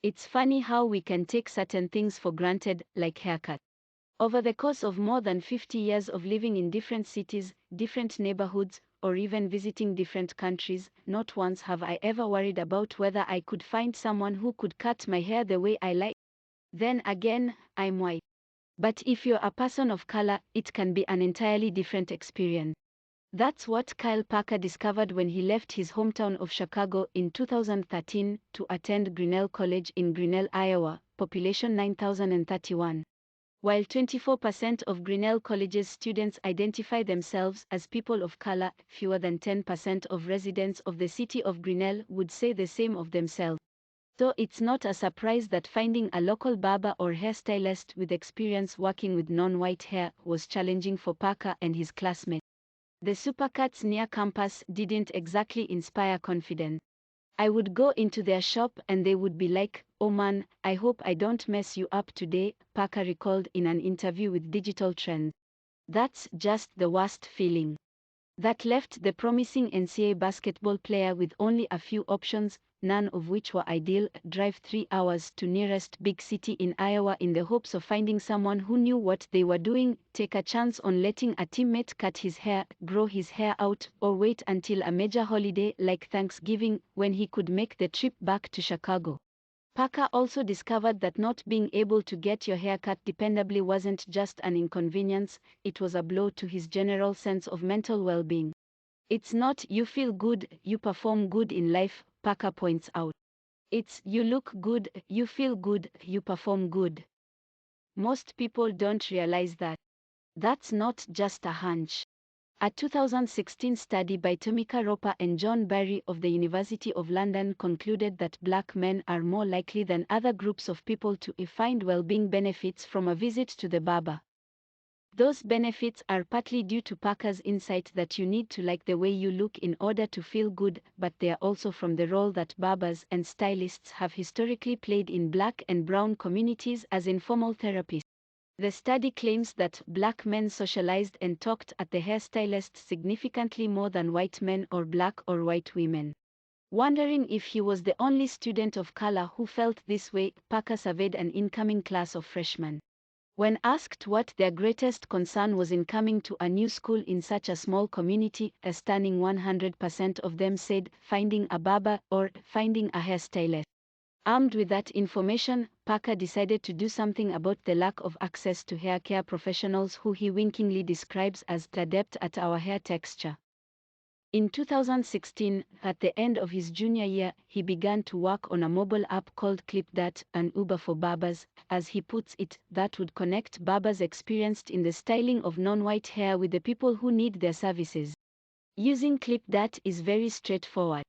It's funny how we can take certain things for granted, like haircut. Over the course of more than 50 years of living in different cities, different neighborhoods, or even visiting different countries, not once have I ever worried about whether I could find someone who could cut my hair the way I like. Then again, I'm white. But if you're a person of color, it can be an entirely different experience. That's what Kyle Parker discovered when he left his hometown of Chicago in 2013 to attend Grinnell College in Grinnell, Iowa, population 9,031. While 24% of Grinnell College's students identify themselves as people of color, fewer than 10% of residents of the city of Grinnell would say the same of themselves. So it's not a surprise that finding a local barber or hairstylist with experience working with non-white hair was challenging for Parker and his classmates. The supercuts near campus didn't exactly inspire confidence. I would go into their shop and they would be like, "Oh man, I hope I don't mess you up today," Parker recalled in an interview with Digital Trends. That's just the worst feeling. That left the promising NCAA basketball player with only a few options, none of which were ideal. Drive 3 hours to nearest big city in Iowa in the hopes of finding someone who knew what they were doing, take a chance on letting a teammate cut his hair, grow his hair out, or wait until a major holiday like Thanksgiving when he could make the trip back to Chicago. Parker also discovered that not being able to get your hair cut dependably wasn't just an inconvenience, it was a blow to his general sense of mental well-being. It's not "you feel good, you perform good in life," Parker points out. It's "you look good, you feel good, you perform good." Most people don't realize that. That's not just a hunch. A 2016 study by Tomika Roper and John Barry of the University of London concluded that black men are more likely than other groups of people to find well-being benefits from a visit to the barber. Those benefits are partly due to Parker's insight that you need to like the way you look in order to feel good, but they are also from the role that barbers and stylists have historically played in black and brown communities as informal therapists. The study claims that black men socialized and talked at the hairstylist significantly more than white men or black or white women. Wondering if he was the only student of color who felt this way, Parker surveyed an incoming class of freshmen. When asked what their greatest concern was in coming to a new school in such a small community, a stunning 100% of them said finding a barber or finding a hairstylist. Armed with that information, Parker decided to do something about the lack of access to hair care professionals who he winkingly describes as adept at our hair texture. In 2016, at the end of his junior year, he began to work on a mobile app called ClipDart, an Uber for barbers, as he puts it, that would connect barbers experienced in the styling of non-white hair with the people who need their services. Using ClipDart is very straightforward.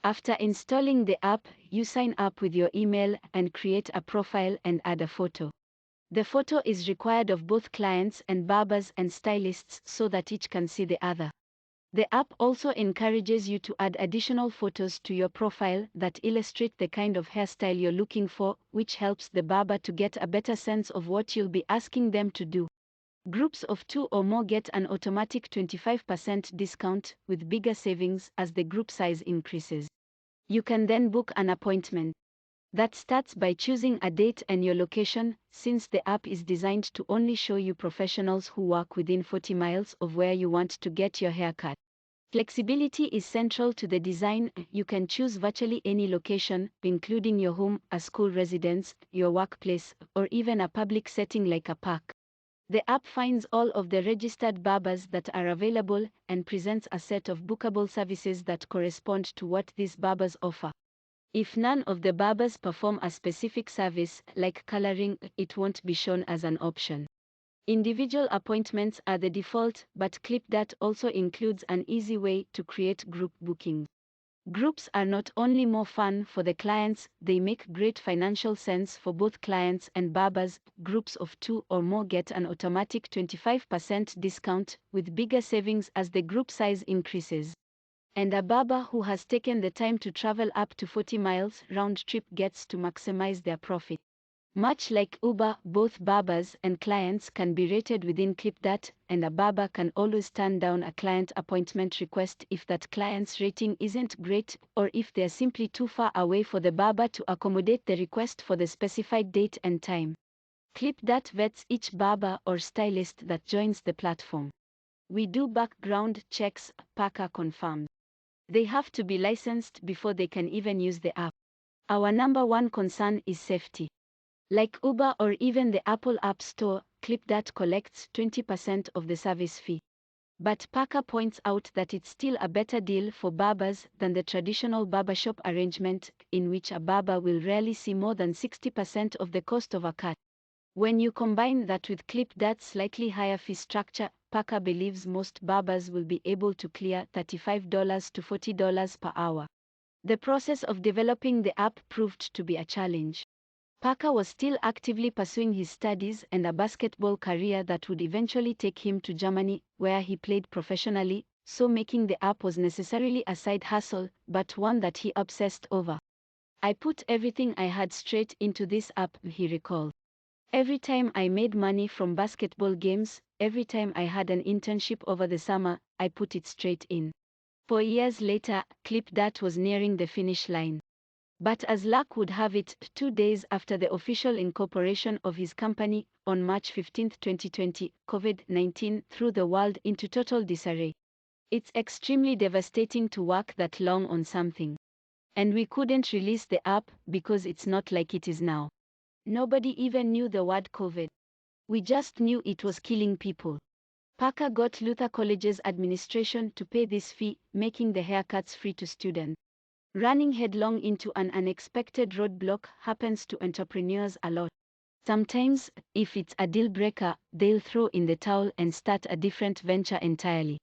After installing the app, you sign up with your email and create a profile and add a photo. The photo is required of both clients and barbers and stylists so that each can see the other. The app also encourages you to add additional photos to your profile that illustrate the kind of hairstyle you're looking for, which helps the barber to get a better sense of what you'll be asking them to do. Groups of 2 or more get an automatic 25% discount, with bigger savings as the group size increases. You can then book an appointment. That starts by choosing a date and your location, since the app is designed to only show you professionals who work within 40 miles of where you want to get your hair cut. Flexibility is central to the design. You can choose virtually any location, including your home, a school residence, your workplace, or even a public setting like a park. The app finds all of the registered barbers that are available and presents a set of bookable services that correspond to what these barbers offer. If none of the barbers perform a specific service, like coloring, it won't be shown as an option. Individual appointments are the default, but ClipDart also includes an easy way to create group bookings. Groups are not only more fun for the clients, they make great financial sense for both clients and barbers. Groups of 2 or more get an automatic 25% discount, with bigger savings as the group size increases. And a barber who has taken the time to travel up to 40 miles round trip gets to maximize their profit. Much like Uber, both barbers and clients can be rated within ClipDart, and a barber can always turn down a client appointment request if that client's rating isn't great or if they're simply too far away for the barber to accommodate the request for the specified date and time. ClipDart vets each barber or stylist that joins the platform. We do background checks, Parker confirms. They have to be licensed before they can even use the app. Our number one concern is safety. Like Uber or even the Apple App Store, ClipDart collects 20% of the service fee. But Parker points out that it's still a better deal for barbers than the traditional barbershop arrangement, in which a barber will rarely see more than 60% of the cost of a cut. When you combine that with ClipDart's slightly higher fee structure, Parker believes most barbers will be able to clear $35 to $40 per hour. The process of developing the app proved to be a challenge. Parker was still actively pursuing his studies and a basketball career that would eventually take him to Germany, where he played professionally, so making the app was necessarily a side hustle, but one that he obsessed over. I put everything I had straight into this app, he recalled. Every time I made money from basketball games, every time I had an internship over the summer, I put it straight in. 4 years later, ClipDart was nearing the finish line. But as luck would have it, 2 days after the official incorporation of his company, on March 15, 2020, COVID-19 threw the world into total disarray. It's extremely devastating to work that long on something. And we couldn't release the app because it's not like it is now. Nobody even knew the word COVID. We just knew it was killing people. Parker got Luther College's administration to pay this fee, making the haircuts free to students. Running headlong into an unexpected roadblock happens to entrepreneurs a lot. Sometimes, if it's a deal breaker, they'll throw in the towel and start a different venture entirely.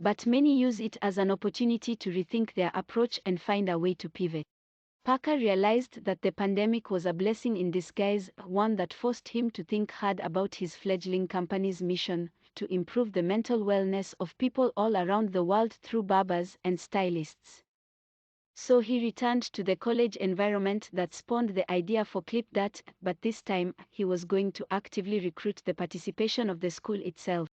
But many use it as an opportunity to rethink their approach and find a way to pivot. Parker realized that the pandemic was a blessing in disguise, one that forced him to think hard about his fledgling company's mission to improve the mental wellness of people all around the world through barbers and stylists. So he returned to the college environment that spawned the idea for ClipDart, but this time, he was going to actively recruit the participation of the school itself.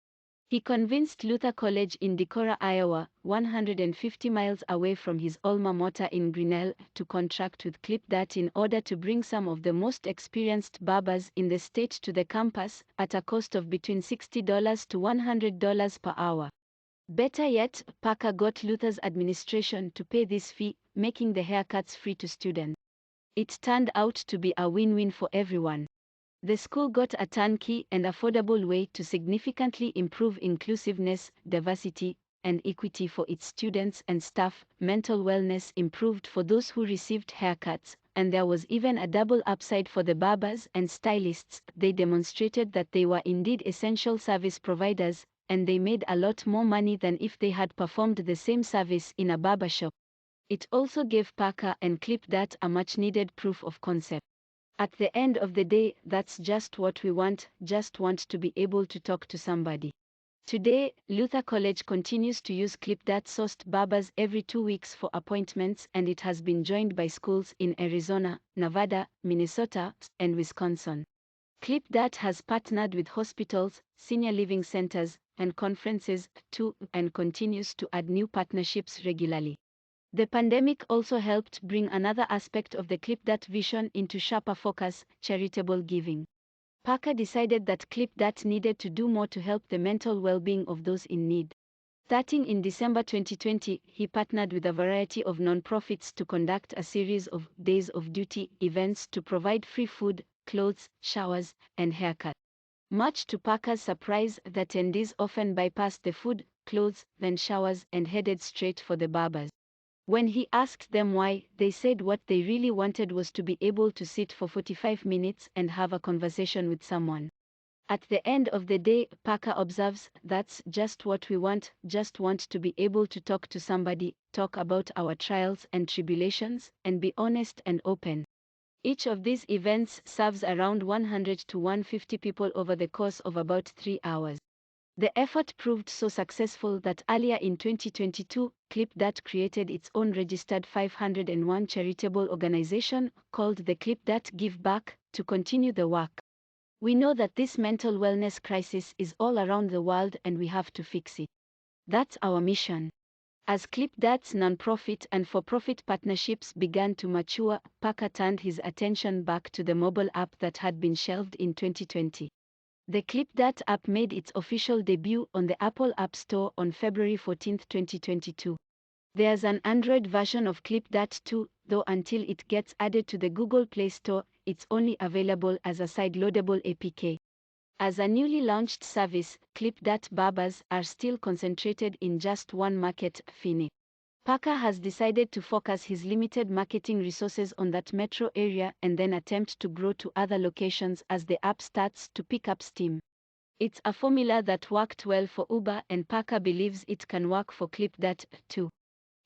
He convinced Luther College in Decorah, Iowa, 150 miles away from his alma mater in Grinnell, to contract with ClipDart in order to bring some of the most experienced barbers in the state to the campus, at a cost of between $60 to $100 per hour. Better yet, Parker got Luther's administration to pay this fee, making the haircuts free to students. It turned out to be a win-win for everyone. The school got a turnkey and affordable way to significantly improve inclusiveness, diversity, and equity for its students and staff. Mental wellness improved for those who received haircuts, and there was even a double upside for the barbers and stylists. They demonstrated that they were indeed essential service providers, and they made a lot more money than if they had performed the same service in a barbershop. It also gave Parker and ClipDart a much-needed proof of concept. At the end of the day, that's just what we want, just want to be able to talk to somebody. Today, Luther College continues to use ClipDart-sourced barbers every 2 weeks for appointments, and it has been joined by schools in Arizona, Nevada, Minnesota, and Wisconsin. ClipDart has partnered with hospitals, senior living centers, and conferences too, and continues to add new partnerships regularly. The pandemic also helped bring another aspect of the ClipDart vision into sharper focus: charitable giving. Parker decided that ClipDart needed to do more to help the mental well-being of those in need. Starting in December 2020, he partnered with a variety of nonprofits to conduct a series of Days of Duty events to provide free food, clothes, showers, and haircuts. Much to Parker's surprise, the attendees often bypassed the food, clothes, then showers, and headed straight for the barbers. When he asked them why, they said what they really wanted was to be able to sit for 45 minutes and have a conversation with someone. At the end of the day, Parker observes, that's just what we want, just want to be able to talk to somebody, talk about our trials and tribulations, and be honest and open. Each of these events serves around 100 to 150 people over the course of about 3 hours. The effort proved so successful that earlier in 2022, ClipDart created its own registered 501 charitable organization called the ClipDart Give Back to continue the work. We know that this mental wellness crisis is all around the world and we have to fix it. That's our mission. As ClipDart's nonprofit and for-profit partnerships began to mature, Parker turned his attention back to the mobile app that had been shelved in 2020. The ClipDart app made its official debut on the Apple App Store on February 14, 2022. There's an Android version of ClipDart too, though until it gets added to the Google Play Store, it's only available as a sideloadable APK. As a newly launched service, ClipDart barbers are still concentrated in just one market, Phoenix. Parker has decided to focus his limited marketing resources on that metro area and then attempt to grow to other locations as the app starts to pick up steam. It's a formula that worked well for Uber, and Parker believes it can work for ClipDart too.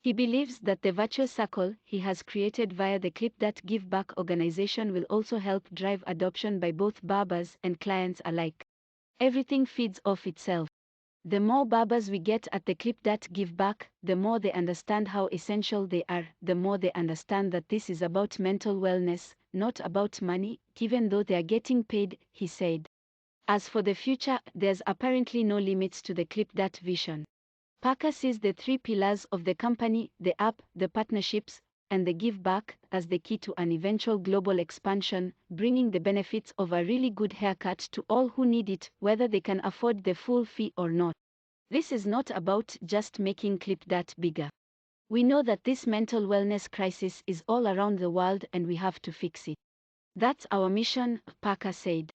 He believes that the virtuous circle he has created via the ClipDart Give Back organization will also help drive adoption by both barbers and clients alike. Everything feeds off itself. The more barbers we get at the ClipDart Give Back, the more they understand how essential they are, the more they understand that this is about mental wellness, not about money, even though they are getting paid, he said. As for the future, there's apparently no limits to the ClipDart vision. Parker sees the three pillars of the company, the app, the partnerships, and the give back, as the key to an eventual global expansion, bringing the benefits of a really good haircut to all who need it, whether they can afford the full fee or not. This is not about just making ClipDart bigger. We know that this mental wellness crisis is all around the world and we have to fix it. That's our mission, Parker said.